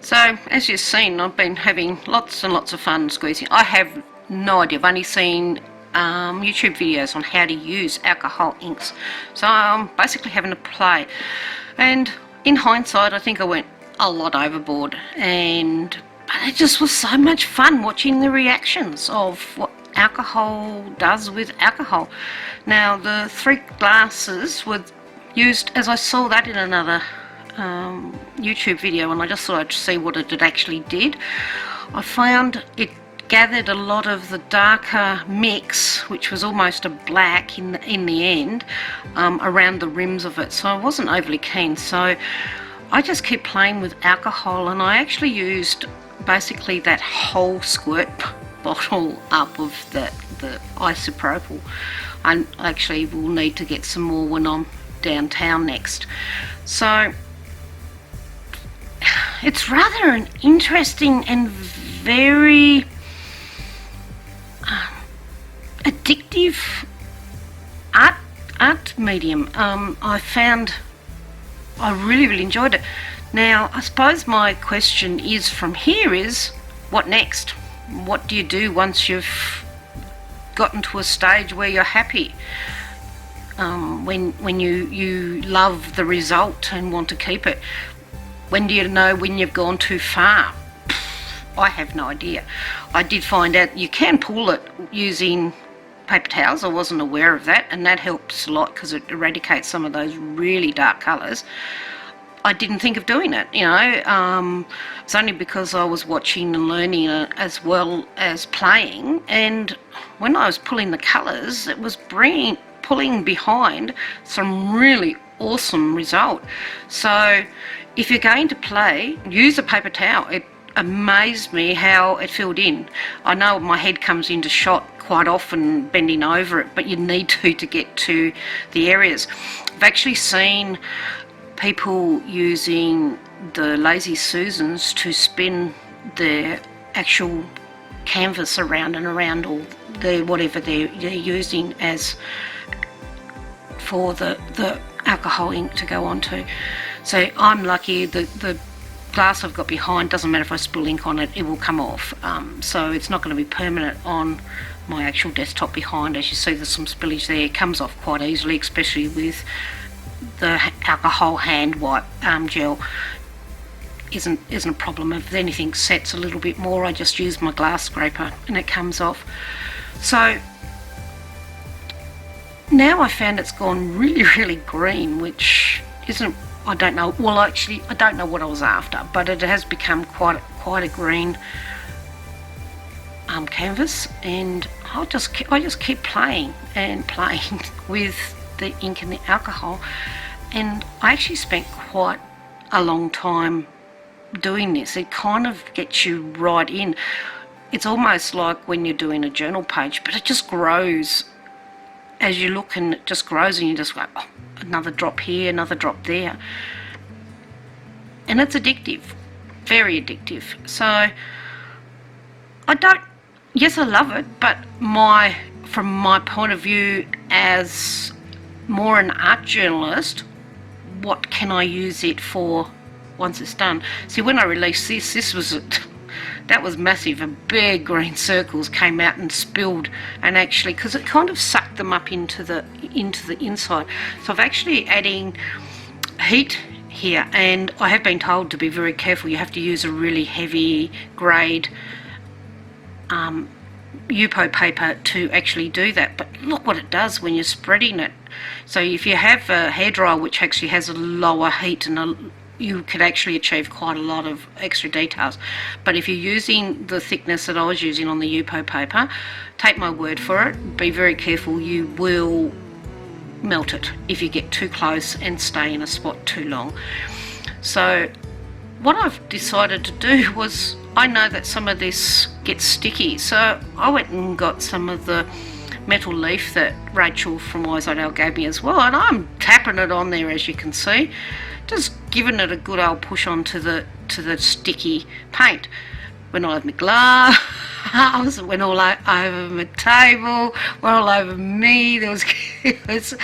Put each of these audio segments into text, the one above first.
So as you've seen, I've been having lots and lots of fun squeezing. I have no idea. I've only seen YouTube videos on how to use alcohol inks, so I'm basically having a play. And in hindsight, I think I went a lot overboard, but it just was so much fun watching the reactions of what alcohol does with alcohol. Now, the 3 glasses were used, as I saw that in another YouTube video, and I just thought I'd see what it actually did. I found it gathered a lot of the darker mix, which was almost a black in the end, around the rims of it, so I wasn't overly keen. So I just kept playing with alcohol, and I actually used basically that whole squirt bottle up of the isopropyl. I actually will need to get some more when I'm downtown next. So it's rather an interesting and very addictive art medium. I found I really enjoyed it. Now, I suppose my question is from here is, what next? What do you do once you've gotten to a stage where you're happy? When you love the result and want to keep it? When do you know when you've gone too far? I have no idea. I did find out you can pull it using paper towels. I wasn't aware of that, and that helps a lot because it eradicates some of those really dark colours. I didn't think of doing it, it's only because I was watching and learning as well as playing, and when I was pulling the colours, it was pulling behind some really awesome result. So if you're going to play, use a paper towel. It amazed me how it filled in. I know my head comes into shot quite often bending over it, but you need to get to the areas. I've actually seen people using the Lazy Susans to spin the actual canvas around and around, or whatever they're using as for the alcohol ink to go onto. So I'm lucky. The glass I've got behind, doesn't matter if I spill ink on it, it will come off. So it's not going to be permanent on my actual desktop behind. As you see, there's some spillage there. It comes off quite easily, especially with the alcohol hand wipe gel. Isn't a problem. If anything sets a little bit more, I just use my glass scraper and it comes off. So now I found it's gone really green, which isn't, I don't know, well actually I don't know what I was after, but it has become quite a green canvas, and I just keep playing and playing with the ink and the alcohol, and I actually spent quite a long time doing this. It kind of gets you right in. It's almost like when you're doing a journal page, but it just grows as you look, and it just grows, and you just go, oh, another drop here, another drop there, and it's addictive, very addictive. So yes, I love it, but from my point of view as more an art journalist, what can I use it for once it's done? See, when I released this was that was massive, and big green circles came out and spilled, and actually, because it kind of sucked them up into the inside. So I've actually adding heat here, and I have been told to be very careful. You have to use a really heavy grade Yupo paper to actually do that, but look what it does when you're spreading it. So if you have a hairdryer which actually has a lower heat, and you could actually achieve quite a lot of extra details. But if you're using the thickness that I was using on the Yupo paper, take my word for it, be very careful, you will melt it if you get too close and stay in a spot too long. So what I've decided to do was, I know that some of this gets sticky, so I went and got some of the metal leaf that Rachel from Wise Old Ale gave me as well, and I'm tapping it on there, as you can see, just giving it a good old push onto the sticky paint. Went all over my glass, went all over my table, went all over me. There was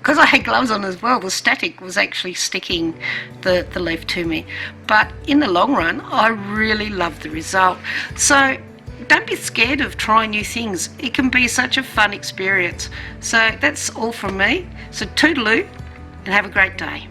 because I had gloves on as well, the static was actually sticking the leaf to me. But in the long run, I really love the result. So don't be scared of trying new things. It can be such a fun experience. So that's all from me. So toodaloo and have a great day.